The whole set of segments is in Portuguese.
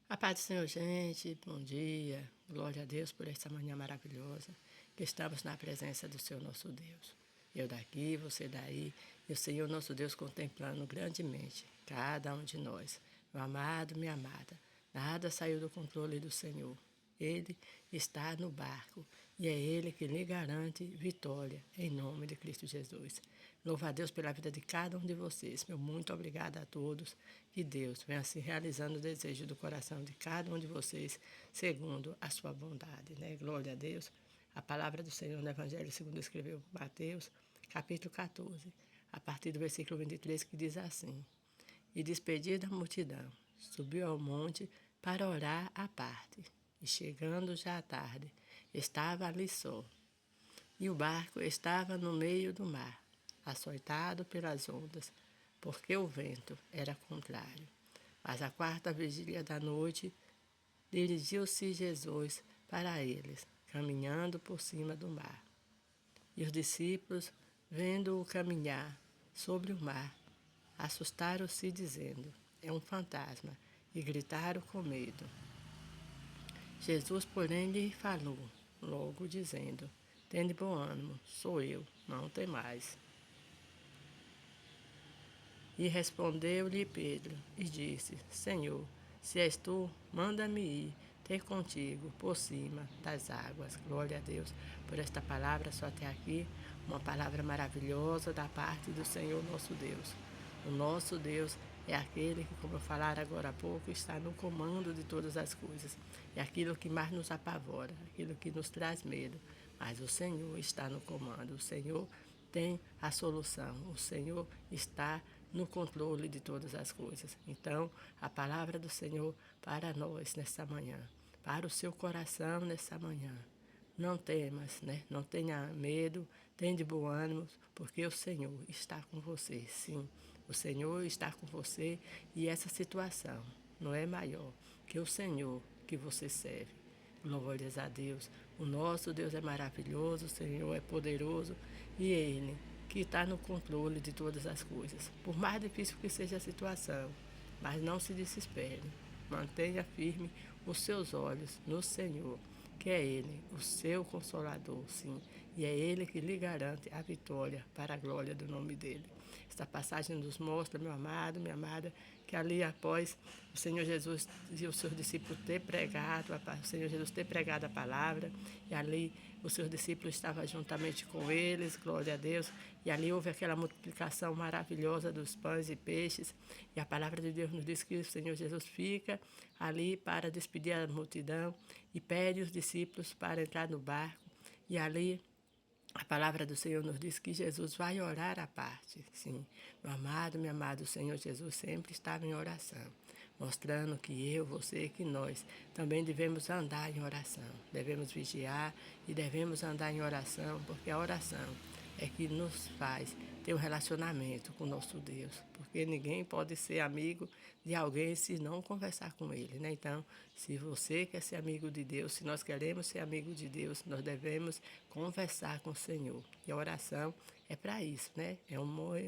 A paz do Senhor, gente, bom dia, glória a Deus por essa manhã maravilhosa, que estamos na presença do Senhor nosso Deus. Eu daqui, você daí, e o Senhor nosso Deus contemplando grandemente cada um de nós. Meu amado, minha amada, nada saiu do controle do Senhor. Ele está no barco e é Ele que lhe garante vitória em nome de Cristo Jesus. Louva a Deus pela vida de cada um de vocês. Meu muito obrigada a todos. Que Deus venha se realizando o desejo do coração de cada um de vocês, segundo a sua bondade. Né? Glória a Deus. A palavra do Senhor no Evangelho segundo escreveu Mateus, capítulo 14, a partir do versículo 23, que diz assim: E despedida a multidão, subiu ao monte para orar à parte. E chegando já à tarde, estava ali só. E o barco estava no meio do mar, açoitado pelas ondas, porque o vento era contrário. Mas à quarta vigília da noite, dirigiu-se Jesus para eles, caminhando por cima do mar. E os discípulos, vendo-o caminhar sobre o mar, assustaram-se, dizendo: É um fantasma, e gritaram com medo. Jesus, porém, lhe falou, logo dizendo: Tende bom ânimo, sou eu, não temais. E respondeu-lhe Pedro, e disse: Senhor, se és tu, manda-me ir ter contigo por cima das águas. Glória a Deus por esta palavra, só até aqui, uma palavra maravilhosa da parte do Senhor nosso Deus. O nosso Deus é aquele que, como eu falar agora há pouco, está no comando de todas as coisas. É aquilo que mais nos apavora, aquilo que nos traz medo. Mas o Senhor está no comando. O Senhor tem a solução. O Senhor está no controle de todas as coisas. Então, a palavra do Senhor para nós nesta manhã, para o seu coração nesta manhã. Não temas, né? Não tenha medo, tenha de bom ânimo, porque o Senhor está com você. Sim, o Senhor está com você e essa situação não é maior que o Senhor que você serve. Glórias a Deus. O nosso Deus é maravilhoso, o Senhor é poderoso e Ele que está no controle de todas as coisas. Por mais difícil que seja a situação, mas não se desespere. Mantenha firme os seus olhos no Senhor, que é Ele, o seu Consolador, sim. E é Ele que lhe garante a vitória para a glória do nome dEle. Esta passagem nos mostra, meu amado, minha amada, que ali após o Senhor Jesus e os seus discípulos ter pregado, o Senhor Jesus ter pregado a palavra, e ali os seus discípulos estavam juntamente com eles, glória a Deus, e ali houve aquela multiplicação maravilhosa dos pães e peixes, e a palavra de Deus nos diz que o Senhor Jesus fica ali para despedir a multidão e pede os discípulos para entrar no barco, e ali a palavra do Senhor nos diz que Jesus vai orar à parte. Sim, meu amado, minha amada, o Senhor Jesus sempre estava em oração, mostrando que eu, você, que nós também devemos andar em oração. Devemos vigiar e devemos andar em oração, porque a oração é que nos faz ter um relacionamento com o nosso Deus, porque ninguém pode ser amigo de alguém se não conversar com ele, né? Então, se você quer ser amigo de Deus, se nós queremos ser amigo de Deus, nós devemos conversar com o Senhor. E a oração é para isso, né? É um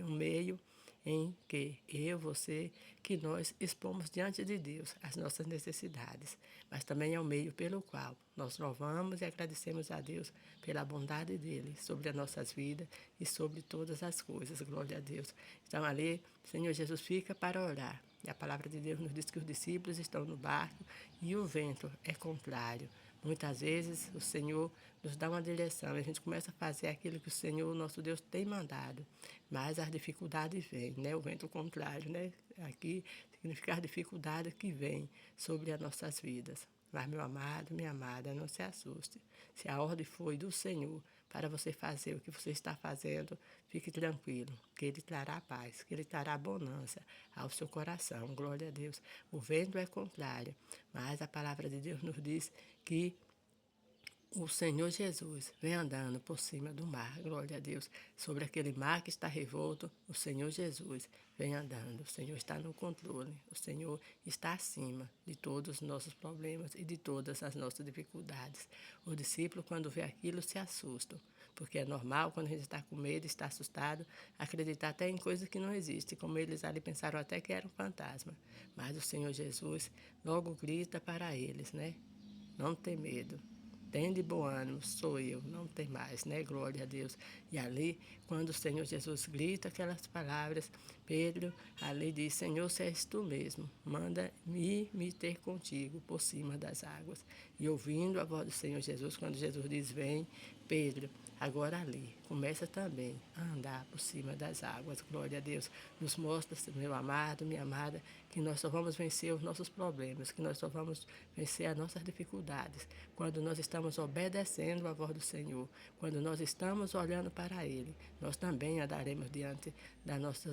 meio em que eu, você, que nós expomos diante de Deus as nossas necessidades, mas também é o meio pelo qual nós louvamos e agradecemos a Deus pela bondade dEle sobre as nossas vidas e sobre todas as coisas, glória a Deus. Então ali, Senhor Jesus fica para orar, e a palavra de Deus nos diz que os discípulos estão no barco e o vento é contrário. Muitas vezes o Senhor nos dá uma direção e a gente começa a fazer aquilo que o Senhor, nosso Deus, tem mandado. Mas as dificuldades vêm, né? O vento contrário, né? Aqui significa as dificuldades que vêm sobre as nossas vidas. Mas, meu amado, minha amada, não se assuste. Se a ordem foi do Senhor para você fazer o que você está fazendo, fique tranquilo, que Ele trará paz, que Ele trará bonança ao seu coração. Glória a Deus. O vento é contrário, mas a palavra de Deus nos diz que O Senhor Jesus vem andando por cima do mar, glória a Deus. Sobre aquele mar que está revolto, o Senhor Jesus vem andando. O Senhor está no controle. O Senhor está acima de todos os nossos problemas e de todas as nossas dificuldades. O discípulo, quando vê aquilo, se assusta, porque é normal, quando a gente está com medo, está assustado, acreditar até em coisas que não existem, como eles ali pensaram até que era um fantasma. Mas o Senhor Jesus logo grita para eles, né? Não tem medo. Tende bom ânimo, sou eu, não tem mais, né? Glória a Deus. E ali, quando o Senhor Jesus grita aquelas palavras, Pedro ali diz, Senhor, se és tu mesmo, manda-me me ter contigo por cima das águas. E ouvindo a voz do Senhor Jesus, quando Jesus diz, vem, Pedro, agora ali, começa também a andar por cima das águas. Glória a Deus. Nos mostra, meu amado, minha amada, que nós só vamos vencer os nossos problemas, que nós só vamos vencer as nossas dificuldades quando nós estamos obedecendo a voz do Senhor, quando nós estamos olhando para Ele. Nós também andaremos diante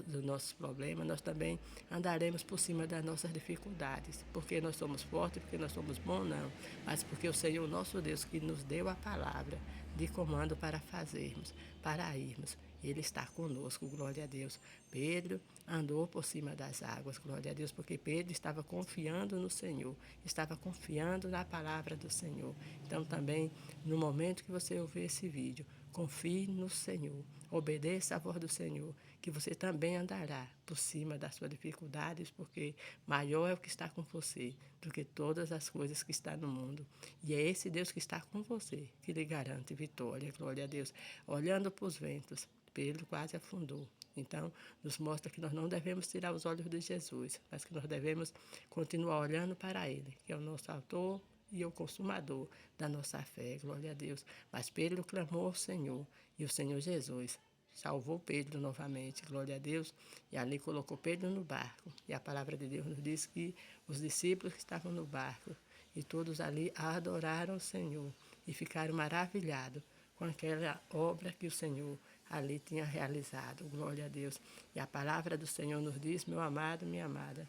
dos nossos problemas, nós também andaremos por cima das nossas dificuldades, porque nós somos fortes, porque nós somos bons, não, mas porque o Senhor, nosso Deus, que nos deu a palavra de comando para fazermos, para irmos. Ele está conosco, glória a Deus. Pedro andou por cima das águas, glória a Deus, porque Pedro estava confiando no Senhor, estava confiando na palavra do Senhor. Então também, no momento que você ouvir esse vídeo, confie no Senhor, obedeça a voz do Senhor, que você também andará por cima das suas dificuldades, porque maior é o que está com você do que todas as coisas que estão no mundo. E é esse Deus que está com você que lhe garante vitória, glória a Deus. Olhando para os ventos, Pedro quase afundou. Então, nos mostra que nós não devemos tirar os olhos de Jesus, mas que nós devemos continuar olhando para Ele, que é o nosso autor e o consumador da nossa fé, glória a Deus. Mas Pedro clamou ao Senhor, e o Senhor Jesus salvou Pedro novamente, glória a Deus, e ali colocou Pedro no barco. E a palavra de Deus nos diz que os discípulos que estavam no barco, e todos ali adoraram o Senhor, e ficaram maravilhados com aquela obra que o Senhor ali tinha realizado, glória a Deus. E a palavra do Senhor nos diz, meu amado, minha amada,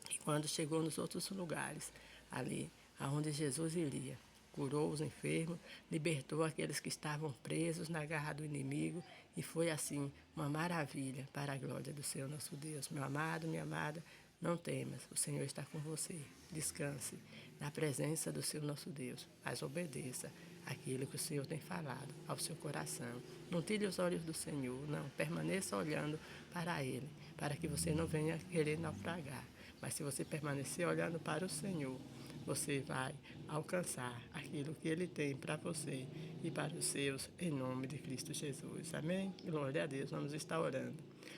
que quando chegou nos outros lugares, ali aonde Jesus iria, curou os enfermos, libertou aqueles que estavam presos na garra do inimigo, e foi assim uma maravilha para a glória do Senhor nosso Deus. Meu amado, minha amada, não temas, o Senhor está com você. Descanse na presença do Senhor nosso Deus, mas obedeça aquilo que o Senhor tem falado ao seu coração. Não tire os olhos do Senhor, não. Permaneça olhando para Ele, para que você não venha querer naufragar. Mas se você permanecer olhando para o Senhor, você vai alcançar aquilo que Ele tem para você e para os seus, em nome de Cristo Jesus. Amém? Glória a Deus. Vamos estar orando.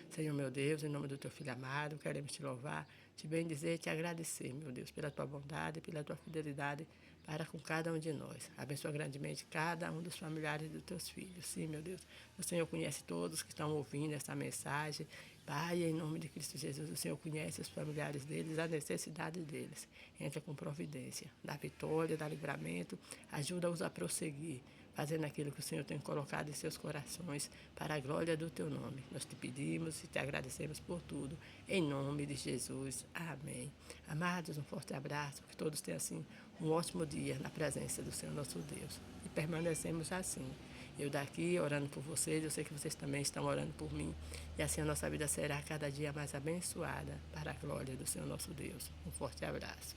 Senhor, meu Deus, em nome do Teu Filho amado, queremos Te louvar, Te bendizer e Te agradecer, meu Deus, pela Tua bondade, pela Tua fidelidade para com cada um de nós. Abençoa grandemente cada um dos familiares dos Teus filhos. Sim, meu Deus, o Senhor conhece todos que estão ouvindo essa mensagem. Pai, em nome de Cristo Jesus, o Senhor conhece os familiares deles, a necessidade deles. Entra com providência, dá vitória, dá livramento, ajuda-os a prosseguir, fazendo aquilo que o Senhor tem colocado em seus corações, para a glória do Teu nome. Nós te pedimos e te agradecemos por tudo, em nome de Jesus. Amém. Amados, um forte abraço, que todos tenham assim um ótimo dia na presença do Senhor nosso Deus. E permanecemos assim. Eu daqui orando por vocês, eu sei que vocês também estão orando por mim. E assim a nossa vida será cada dia mais abençoada, para a glória do Senhor nosso Deus. Um forte abraço.